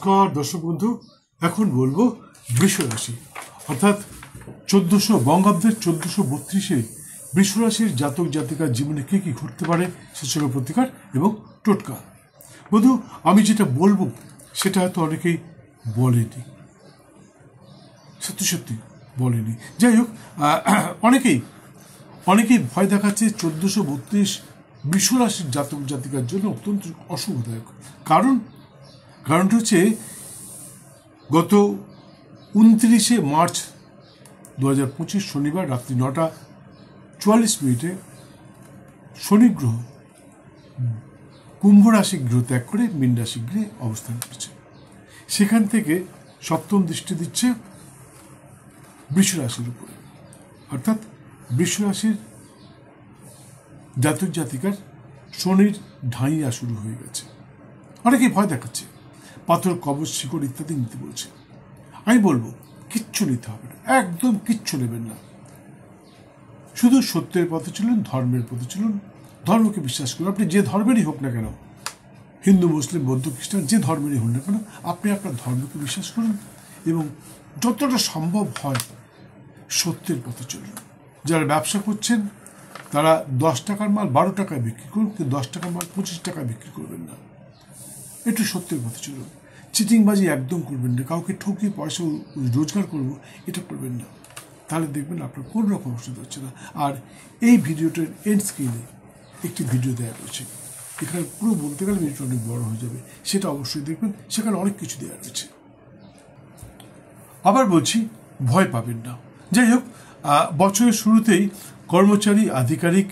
নমস্কার দর্শক বন্ধু। এখন বলবো বৃষ রাশি অর্থাৎ 1400 বঙ্গাব্দের 1432-এ বৃষ রাশির জাতক জাতিকার জীবনে কি কি ঘটতে পারে সেসবের প্রতিকার এবং টোটকা। বন্ধু, আমি যেটা বলবো সেটা হয়তো অনেকেই বলেনি, সত্যি সত্যি বলেনি। যাই হোক, অনেকেই ভয় দেখাচ্ছে 1432 বৃষ রাশির জাতক জাতিকার জন্য অত্যন্ত অশুভদায়ক। কারণটা হচ্ছে গত 29শে মার্চ 2025 শনিবার রাত্রি 9:44 শনি গ্রহ কুম্ভ রাশি গৃহ ত্যাগ করে মীন রাশি গৃহে অবস্থান করছে। সেখান থেকে সপ্তম দৃষ্টি দিচ্ছে বৃষ রাশির উপরে, অর্থাৎ বৃষ রাশির জাতক জাতিকার শনির ঢাইয়া শুরু হয়ে গেছে। অনেকেই ভয় দেখাচ্ছে, পাথর, কবচ, শিকড় ইত্যাদি নিতে বলছে। আমি বলবো কিচ্ছু নিতে হবে না, একদম কিচ্ছু নেবেন না। শুধু সত্যের পথে চলুন, ধর্মের পথে চলুন, ধর্মকে বিশ্বাস করুন। আপনি যে ধর্মেরই হোক না কেন, হিন্দু, মুসলিম, বৌদ্ধ, খ্রিস্টান, যে ধর্মেরই হোক না কেন, আপনি আপনার ধর্মকে বিশ্বাস করুন এবং যতটা সম্ভব হয় সত্যের পথে চলুন। যারা ব্যবসা করছেন তারা 10 টাকার মাল 12 টাকায় বিক্রি করুন, কিন্তু 10 টাকার মাল 25 টাকায় বিক্রি করবেন না। একটু সত্যের পথে চলুন। চিটিংবাজি একদম করবেন না, কাউকে ঠকিয়ে পয়সা রোজগার করব এটা করবেন না। তাহলে দেখবেন আপনার কোনো রকম অসুবিধা হচ্ছে না। আর এই ভিডিওটার এন্ড স্ক্রিনে একটি ভিডিও দেওয়া রয়েছে, এখানে পুরো বলতে গেলে ভিডিওটা অনেক বড় হয়ে যাবে, সেটা অবশ্যই দেখবেন, সেখানে অনেক কিছু দেওয়া রয়েছে। আবার বলছি, ভয় পাবেন না। যাই হোক, বছরের শুরুতেই কর্মচারী, আধিকারিক,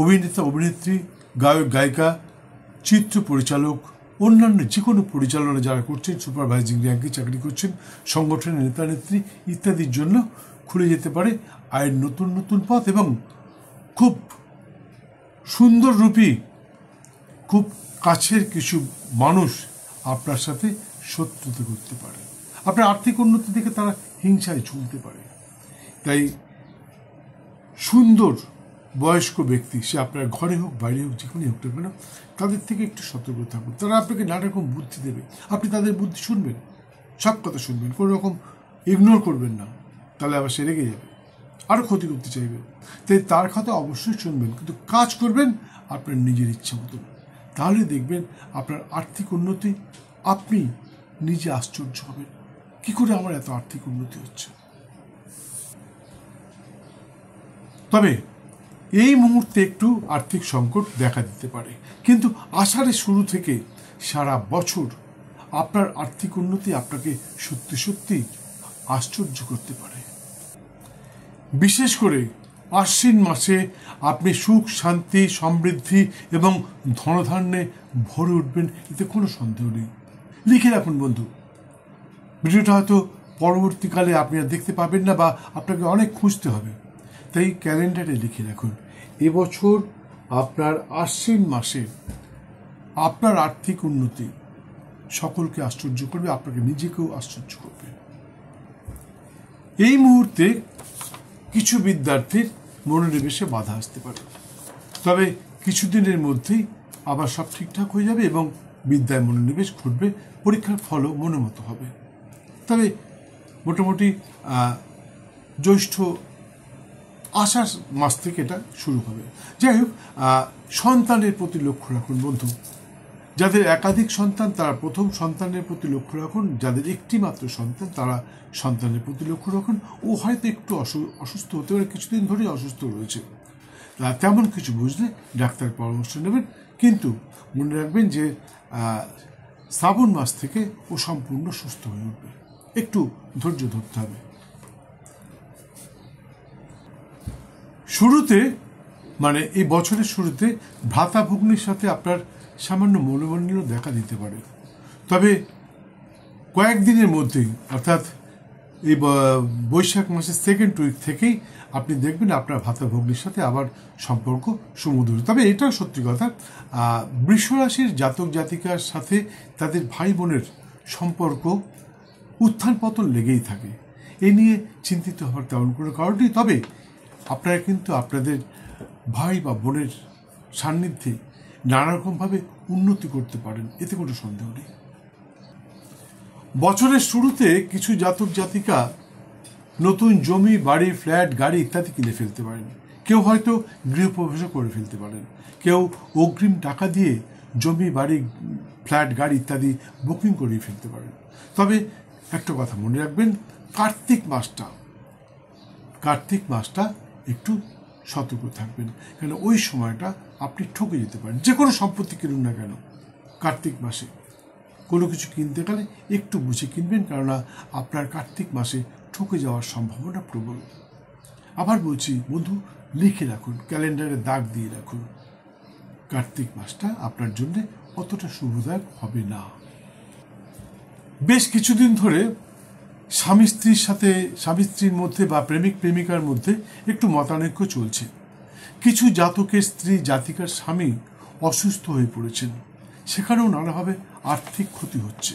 অভিনেতা, অভিনেত্রী, গায়ক, গায়িকা, চিত্র পরিচালক, অন্যান্য যে কোনো পরিচালনা যারা করছেন, সুপারভাইজিং র্যাঙ্কে চাকরি করছেন, সংগঠনের নেতা নেত্রী ইত্যাদির জন্য খুলে যেতে পারে আয়ের নতুন নতুন পথ এবং খুব সুন্দর রূপী, খুব কাছের কিছু মানুষ আপনার সাথে শত্রুতা করতে পারে। আপনার আর্থিক উন্নতি দেখে তারা হিংসায় ঝুলতে পারে। তাই সুন্দর বয়স্ক ব্যক্তি, সে আপনার ঘরে হোক, বাইরে হোক, যেখানে হোক না কেন, তাদের থেকে একটু সতর্ক থাকুন। তারা আপনাকে নানা রকম বুদ্ধি দেবে, আপনি তাদের বুদ্ধি শুনবেন, সব কথা শুনবেন, কোনো রকম ইগনোর করবেন না, তাহলে আবার সে রেগে যাবে, আরও ক্ষতি করতে চাইবে। তাই তার কথা অবশ্যই শুনবেন, কিন্তু কাজ করবেন আপনার নিজের ইচ্ছা মতন। তাহলে দেখবেন আপনার আর্থিক উন্নতি, আপনি নিজে আশ্চর্য হবেন, কী করে আমার এত আর্থিক উন্নতি হচ্ছে। তবে এই মুহূর্তে একটু আর্থিক সংকট দেখা দিতে পারে, কিন্তু আষাঢ়ের শুরু থেকে সারা বছর আপনার আর্থিক উন্নতি আপনাকে সত্যি সত্যি আশ্চর্য করতে পারে। বিশেষ করে আশ্বিন মাসে আপনি সুখ, শান্তি, সমৃদ্ধি এবং ধনধান্যে ভরে উঠবেন, এতে কোনো সন্দেহ নেই। লিখে রাখুন বন্ধু, ভিডিওটা হয়তো পরবর্তীকালে আপনি আর দেখতে পাবেন না বা আপনাকে অনেক খুঁজতে হবে, তাই ক্যালেন্ডারে লিখে রাখুন। এবছর আপনার আশ্বিন মাসে আপনার আর্থিক উন্নতি সকলকে আশ্চর্য করবে, আপনাকে নিজেকেও আশ্চর্য করবে। এই মুহূর্তে কিছু বিদ্যার্থীর মনোনিবেশে বাধা আসতে পারে, তবে কিছুদিনের মধ্যেই আবার সব ঠিকঠাক হয়ে যাবে এবং বিদ্যায় মনোনিবেশ ঘটবে, পরীক্ষার ফলও মনের মতো হবে। তবে মোটামুটি জ্যৈষ্ঠ, আষাঢ় মাস থেকে এটা শুরু হবে। যাই হোক, সন্তানের প্রতি লক্ষ্য রাখুন বন্ধু। যাদের একাধিক সন্তান তারা প্রথম সন্তানের প্রতি লক্ষ্য রাখুন, যাদের একটি মাত্র সন্তান তারা সন্তানের প্রতি লক্ষ্য রাখুন। ও হয়তো একটু অসুস্থ হতে পারে, কিছুদিন ধরেই অসুস্থ রয়েছে, তেমন কিছু বুঝলে ডাক্তারের পরামর্শ নেবেন, কিন্তু মনে রাখবেন যে শ্রাবণ মাস থেকে ও সম্পূর্ণ সুস্থ হয়ে উঠবে, একটু ধৈর্য ধরতে হবে। শুরুতে, মানে এই বছরের শুরুতে ভ্রাতা ভগ্নির সাথে আপনার সামান্য মনোমালিন্য দেখা দিতে পারে, তবে কয়েকদিনের মধ্যেই, অর্থাৎ এই বৈশাখ মাসের সেকেন্ড উইক থেকেই আপনি দেখবেন আপনার ভ্রাতা ভগ্নির সাথে আবার সম্পর্ক সুমধুর। তবে এটাও সত্যি কথা, বৃষ রাশির জাতক জাতিকার সাথে তাদের ভাই বোনের সম্পর্ক উত্থান পতন লেগেই থাকে, এ নিয়ে চিন্তিত হওয়ার তেমন কোনো কারণ নেই। তবে আপনারা কিন্তু আপনাদের ভাই বা বোনের সান্নিধ্যে নানা রকমভাবে উন্নতি করতে পারেন, এতে কোনো সন্দেহ নেই। বছরের শুরুতে কিছু জাতক জাতিকা নতুন জমি, বাড়ি, ফ্ল্যাট, গাড়ি ইত্যাদি কিনে ফেলতে পারেন। কেউ হয়তো গৃহপ্রবেশও করে ফেলতে পারেন। কেউ অগ্রিম টাকা দিয়ে জমি, বাড়ি, ফ্ল্যাট, গাড়ি ইত্যাদি বুকিং করিয়ে ফেলতে পারেন। তবে একটা কথা মনে রাখবেন, কার্তিক মাসটা একটু সতর্ক থাকবেন, কেন ওই সময়টা আপনি ঠকে যেতে পারেন। যে কোনো সম্পত্তি কিনুন না কেন, কার্তিক মাসে কোনো কিছু কিনতে গেলে একটু বুঝে কিনবেন, কেননা আপনার কার্তিক মাসে ঠকে যাওয়ার সম্ভাবনা প্রবল। আবার বলছি বন্ধু, লিখে রাখুন, ক্যালেন্ডারে দাগ দিয়ে রাখুন, কার্তিক মাসটা আপনার জন্য অতটা শুভদায়ক হবে না। বেশ কিছুদিন ধরে স্বামী স্ত্রীর মধ্যে বা প্রেমিক প্রেমিকার মধ্যে একটু মতানৈক্য চলছে। কিছু জাতকের স্ত্রী জাতিকার স্বামী অসুস্থ হয়ে পড়েছেন, সেখানেও নানাভাবে আর্থিক ক্ষতি হচ্ছে।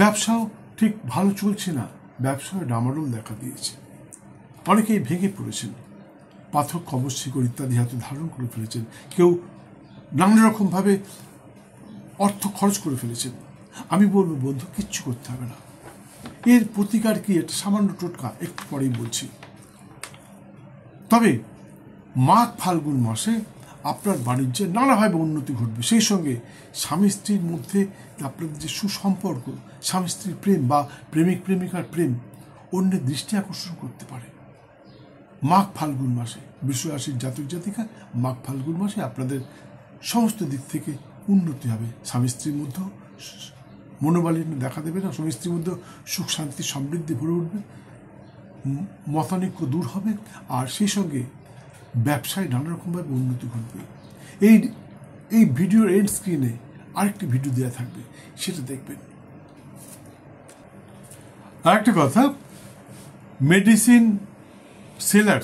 ব্যবসাও ঠিক ভালো চলছে না, ব্যবসায় ডামাডোল দেখা দিয়েছে। অনেকেই ভেঙে পড়েছেন, পাথর, কবচ, শিকড় ইত্যাদি হাতে ধারণ করে ফেলেছেন। কেউ নানা রকমভাবে অর্থ খরচ করে ফেলেছেন। আমি বলবো বন্ধু, কিচ্ছু করতে হবে না। এর প্রতিকার কি? একটা সামান্য টোটকা একটু পরেই বলছি। তবে মাঘ ফাল্গুন মাসে আপনার বাণিজ্যে নানাভাবে উন্নতি ঘটবে। সেই সঙ্গে স্বামী স্ত্রীর মধ্যে আপনাদের যে সুসম্পর্ক, স্বামী স্ত্রীর প্রেম বা প্রেমিক প্রেমিকার প্রেম অন্যের দৃষ্টি আকর্ষণ করতে পারে। মাঘ ফাল্গুন মাসে বৃষ রাশির জাতক জাতিকা, মাঘ ফাল্গুন মাসে আপনাদের সমস্ত দিক থেকে উন্নতি হবে। স্বামী স্ত্রীর মধ্যেও মনোমালিন্য দেখা দেবে না, স্বামী স্ত্রীর মধ্যেও সুখ, শান্তি, সমৃদ্ধি ভরে উঠবে, মতানৈক্য দূর হবে, আর সেই সঙ্গে ব্যবসায় নানা রকমভাবে উন্নতি ঘটবে। এই ভিডিওর এন্ড স্ক্রিনে আরেকটি ভিডিও দেওয়া থাকবে, সেটা দেখবেন। আরেকটা কথা, মেডিসিন সেলার,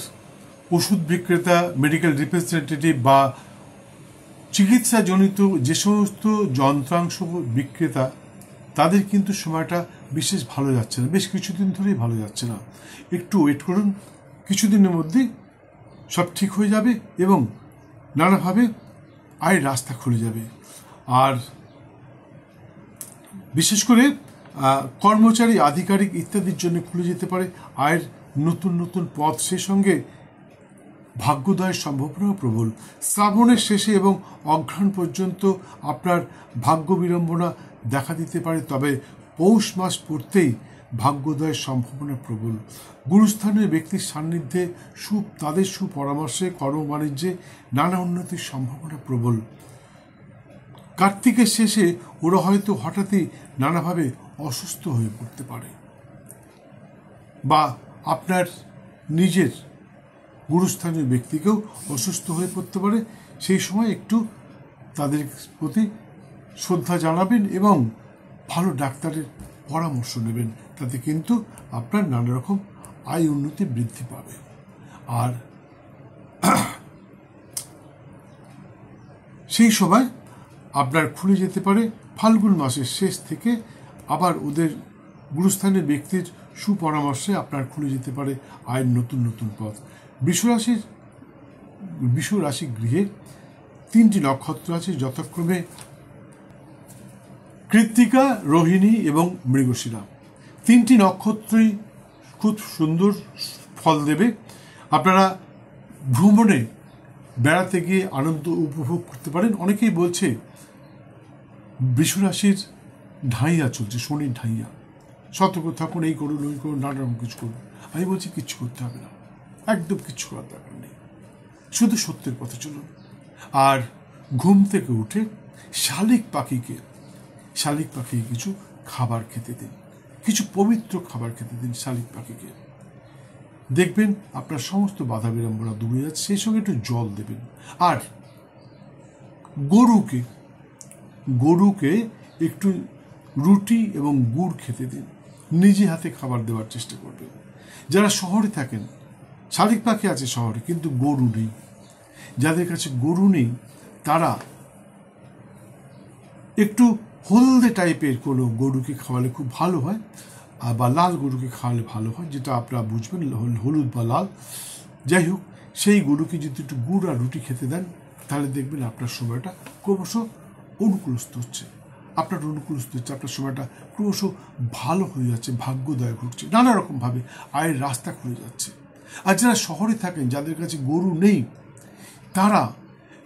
ওষুধ বিক্রেতা, মেডিকেল রিপ্রেজেন্টেটিভ বা চিকিৎসাজনিত যে সমস্ত যন্ত্রাংশ বিক্রেতা, তাদের কিন্তু সময়টা বিশেষ ভালো যাচ্ছে না, বেশ কিছুদিন ধরেই ভালো যাচ্ছে না। একটু ওয়েট করুন, কিছুদিনের মধ্যেই সব ঠিক হয়ে যাবে এবং নানাভাবে আয়ের রাস্তা খুলে যাবে। আর বিশেষ করে কর্মচারী, আধিকারিক ইত্যাদির জন্য খুলে যেতে পারে আয়ের নতুন নতুন পথ। সেই সঙ্গে ভাগ্যোদয়ের সম্ভাবনাও প্রবল। শ্রাবণের শেষে এবং অঘ্রাণ পর্যন্ত আপনার ভাগ্য বিড়ম্বনা দেখা দিতে পারে, তবে পৌষ মাস পড়তেই ভাগ্যোদয়ের সম্ভাবনা প্রবল। গুরুস্থানীয় ব্যক্তির সান্নিধ্যে তাদের সুপরামর্শে কর্ম বাণিজ্যে নানা উন্নতির সম্ভাবনা প্রবল। কার্তিকের শেষে ওরা হয়তো হঠাৎই নানাভাবে অসুস্থ হয়ে পড়তে পারে, বা আপনার নিজের গুরুস্থানীয় ব্যক্তিকেও অসুস্থ হয়ে পড়তে পারে। সেই সময় একটু তাদের প্রতি শ্রদ্ধা জানাবেন এবং ভালো ডাক্তারের পরামর্শ নেবেন, তাতে কিন্তু আপনার নানা রকম আয় উন্নতি বৃদ্ধি পাবে। আর সেই সময় আপনার খুলে যেতে পারে ফাল্গুন মাসের শেষ থেকে, আবার ওদের গুরুস্থানীয় ব্যক্তির সুপরামর্শে আপনার খুলে যেতে পারে আয়ের নতুন নতুন পথ। বৃষ রাশি গৃহে 3টি নক্ষত্র আছে, যথাক্রমে কৃত্তিকা, রোহিণী এবং মৃগশিরা। 3টি নক্ষত্রই খুব সুন্দর ফল দেবে। আপনারা ভ্রমণে বেড়াতে গিয়ে আনন্দ উপভোগ করতে পারেন। অনেকেই বলছে বৃষ রাশির ঢাইয়া চলছে, শনির ঢাইয়া, সতর্ক থাকুন, এই করুন, ওই করুন, নানা রকম কিছু করুন। আমি বলছি কিচ্ছু করতে হবে না, একদম কিচ্ছু করার দরকার নেই, শুধু সত্যের পথে চলুন। আর ঘুম থেকে উঠে শালিক পাখিকে কিছু খাবার খেতে দিন, কিছু পবিত্র খাবার খেতে দিন শালিক পাখিকে। দেখবেন আপনার সমস্ত বাধা বিড়ম্বনা দূরে যাচ্ছে। সেই সঙ্গে একটু জল দেবেন। আর গরুকে একটু রুটি এবং গুড় খেতে দিন, নিজে হাতে খাবার দেওয়ার চেষ্টা করবেন। যারা শহরে থাকেন, শালিক পাখি আছে শহরে, কিন্তু গরু নেই, যাদের কাছে গরু নেই তারা একটু হলদে টাইপের কোনো গরুকে খাওয়ালে খুব ভালো হয়, বা লাল গরুকে খাওয়ালে ভালো হয়, যেটা আপনারা বুঝবেন, হলুদ বা লাল, যাই হোক, সেই গরুকে যদি একটু গুড় আর রুটি খেতে দেন, তাহলে দেখবেন আপনার সময়টা ক্রমশ অনুকূলস্থ হচ্ছে। আপনার অনুকূলস্থ হচ্ছে, আপনার সময়টা ক্রমশ ভালো হয়ে যাচ্ছে, ভাগ্যোদয় ঘটছে, নানা রকমভাবে আয়ের রাস্তা খুলে যাচ্ছে। আর যারা শহরে থাকেন, যাদের কাছে গরু নেই, তারা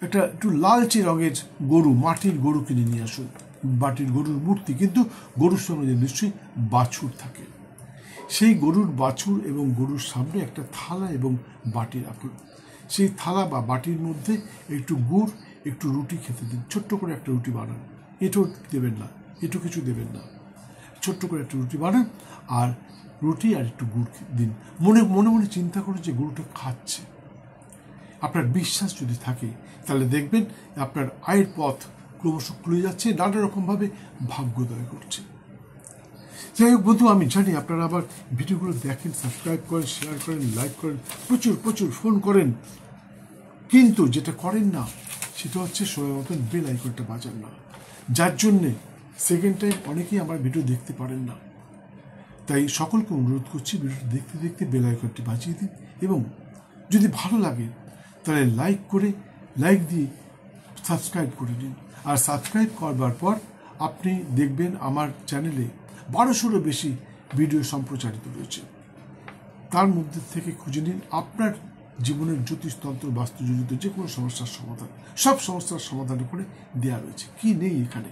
একটু লালচে রঙের গরু, মাটির গরু কিনে নিয়ে আসুন, মাটির গরুর মূর্তি, কিন্তু গরুর সঙ্গে নিশ্চয়ই বাছুর থাকে। সেই গরুর বাছুর এবং গরুর সামনে একটা থালা এবং বাটি রাখুন। সেই থালা বা বাটির মধ্যে একটু গুড়, একটু রুটি খেতে দিন, ছোট্ট করে একটা রুটি বানান, এটাও দেবেন না, এটু কিছু দেবেন না, ছোট্ট করে একটা রুটি বানান আর রুটি আর একটু গুড় দিন। মনে মনে মনে চিন্তা করুন যে গরুটা খাচ্ছে। আপনার বিশ্বাস যদি থাকে তাহলে দেখবেন আপনার আয়ের পথ ক্রমশ খুলে যাচ্ছে, নানা রকমভাবে ভাগ্যোদয় করছে। যাই হোক বন্ধু, আমি জানি আপনারা আবার ভিডিওগুলো দেখেন, সাবস্ক্রাইব করেন, শেয়ার করেন, লাইক করেন, প্রচুর প্রচুর ফোন করেন, কিন্তু যেটা করেন না সেটা হচ্ছে সময় মতন বেল আইকনটা বাজান না, যার জন্যে সেকেন্ড টাইম অনেকেই আমার ভিডিও দেখতে পারেন না। তাই সকলকে অনুরোধ করছি, ভিডিওটি দেখতে দেখতে বেল আইকনটি বাজিয়ে দিন, এবং যদি ভালো লাগে তাহলে লাইক দিয়ে সাবস্ক্রাইব করে নিন। আর সাবস্ক্রাইব করবার পর আপনি দেখবেন আমার চ্যানেলে 1200-এরও বেশি ভিডিও সম্প্রচারিত রয়েছে। তার মধ্যে থেকে খুঁজে নিন আপনার জীবনের জ্যোতিষতন্ত্র, বাস্তুজনিত যে কোনো সমস্যার সমাধান, সব সমস্যার সমাধান করে দেওয়া রয়েছে। কি নেই এখানে?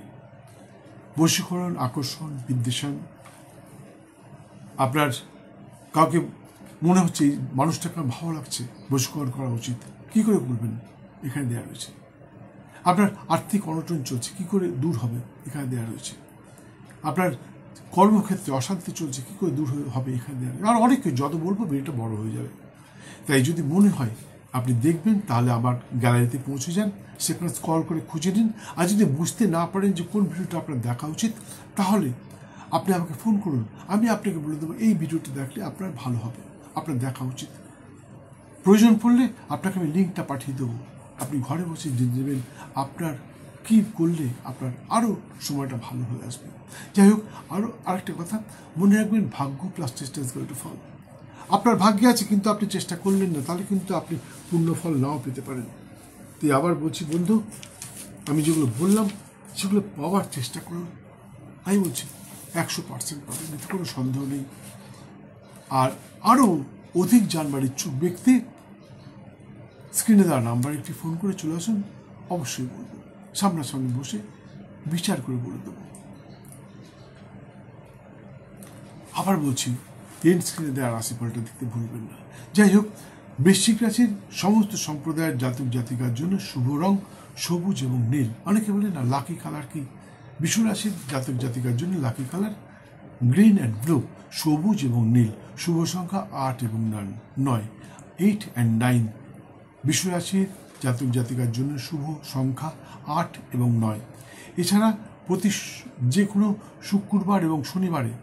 বশীকরণ, আকর্ষণ, বিদ্বেষণ, আপনার কাউকে মনে হচ্ছে এই মানুষটাকে আমার ভালো লাগছে, বশীকরণ করা উচিত, কি করে করবেন, এখানে দেওয়া রয়েছে। আপনার আর্থিক অনটন চলছে, কি করে দূর হবে, এখানে দেওয়া রয়েছে। আপনার কর্মক্ষেত্রে অশান্তি চলছে, কি করে দূর হবে, এখানে দেওয়া রয়েছে। আর অনেক যত বলবো ভিডিওটা বড় হয়ে যাবে। তাই যদি মনে হয় আপনি দেখবেন, তাহলে আমার গ্যালারিতে পৌঁছে যান, সেখানে স্ক্রল করে খুঁজে নিন। আর যদি বুঝতে না পারেন যে কোন ভিডিওটা আপনার দেখা উচিত, তাহলে আপনি আমাকে ফোন করুন, আমি আপনাকে বলে দেবো এই ভিডিওটি দেখলে আপনার ভালো হবে, আপনার দেখা উচিত। প্রয়োজন পড়লে আপনাকে আমি লিঙ্কটা পাঠিয়ে দেবো, আপনি ঘরে বসে জেনে নেবেন আপনার কী করলে আপনার আরও সময়টা ভালো হয়ে আসবে। যাই হোক, আরেকটা কথা মনে রাখবেন, ভাগ্য প্লাস চেষ্টা ইজ ইকুয়াল টু ফল। আপনার ভাগ্যে আছে কিন্তু আপনি চেষ্টা করলেন না, তাহলে কিন্তু আপনি পূর্ণ ফল নাও পেতে পারেন। তাই আবার বলছি বন্ধু, আমি যেগুলো বললাম সেগুলো পাওয়ার চেষ্টা করুন। আমি বলছি 100% পাবেন, এতে কোনো সন্দেহ নেই। আর আরও অধিক জানবার ইচ্ছুক ব্যক্তি স্ক্রিনে দেওয়া নাম্বার একটি ফোন করে চলে আসুন, অবশ্যই বলবো, সামনাসামনি বসে বিচার করে বলে দেবো। আবার বলছি, এন্ড স্ক্রিনে দেওয়া রাশিফলটা দেখতে ভুলবেন না। যাই হোক, বৃশ্চিক রাশির সমস্ত সম্প্রদায়ের জাতক জাতিকার জন্য শুভ রং সবুজ এবং নীল। অনেকে বলে না লাকি কালার কি? বৃষ রাশির জাতক জাতিকার জন্য lucky colour green and blue, সবুজ এবং নীল। শুভ সংখ্যা 8 এবং 9, 8 and 9। বৃষ রাশির জাতক জাতিকার জন্য শুভ সংখ্যা 8 এবং 9। এছাড়া প্রতি যে কোনো শুক্রবার এবং শনিবারে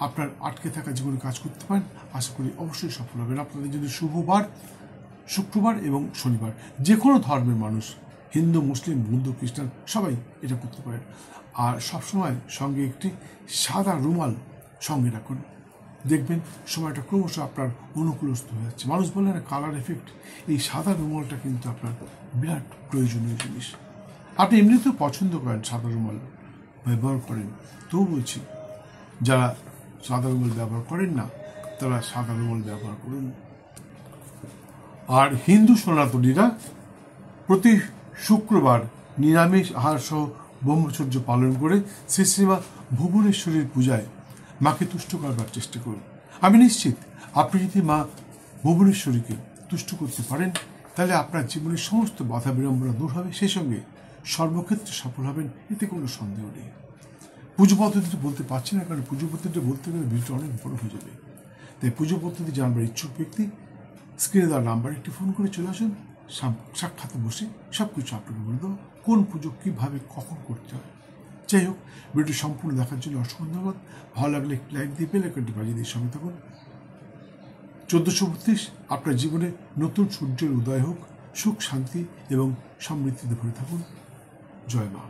আপনার আটকে থাকা যে কোনো কাজ করতে পারেন, আশা করি অবশ্যই সফল হবেন। আপনাদের যদি শুভবার শুক্রবার এবং শনিবার, যে কোনো ধর্মের মানুষ, হিন্দু, মুসলিম, বৌদ্ধ, খ্রিস্টান, সবাই এটা করতে পারেন। আর সবসময় সঙ্গে একটি সাদা রুমাল সঙ্গে রাখুন, দেখবেন সময়টা ক্রমশ আপনার অনুকূলস্থ হয়ে যাচ্ছে। মানুষ বলে না কালার এফেক্ট, এই সাদা রুমালটা কিন্তু আপনার বিরাট প্রয়োজনীয় জিনিস। আপনি এমনিতেও পছন্দ করেন সাদা রুমাল ব্যবহার করেন, তবু বলছি যারা সাদা রুমাল ব্যবহার করেন না তারা সাদা রুমাল ব্যবহার করুন। আর হিন্দু সনাতনীরা প্রতি শুক্রবার নিরামিষ আহার সহ ব্রহ্মচর্য পালন করে শ্রী শ্রীমা ভুবনেশ্বরীর পূজায় মাকে তুষ্ট করবার চেষ্টা করুন। আমি নিশ্চিত আপনি যদি মা ভুবনেশ্বরীকে তুষ্ট করতে পারেন, তাহলে আপনার জীবনের সমস্ত বাধা বিড়ম্বনা দূর হবে, সেই সঙ্গে সর্বক্ষেত্রে সফল হবেন, এতে কোনো সন্দেহ নেই। পুজো পদ্ধতিটা বলতে পারছি না, কারণ পুজো পদ্ধতিটা বলতে গেলে ভিডিওটা অনেক বড় হয়ে যাবে। তাই পুজো পদ্ধতি জানবার ইচ্ছুক ব্যক্তি স্ক্রিনে দেওয়া নাম্বার একটি ফোন করে চলে আসুন, সাক্ষাতে বসে সব কিছু আপনাকে বলে দেবো, কোন পুজো কীভাবে কখন করতে হয়। যাই হোক, ভিডিওটি সম্পূর্ণ দেখার জন্য অসংখ্য ধন্যবাদ। ভালো লাগলে একটি লাইক দিয়ে বেল আইকনটি বাজিয়ে দিয়ে সঙ্গে থাকুন। 1432 আপনার জীবনে নতুন সূর্যের উদয় হোক, সুখ শান্তি এবং সমৃদ্ধিতে ভরে থাকুন। জয় মা।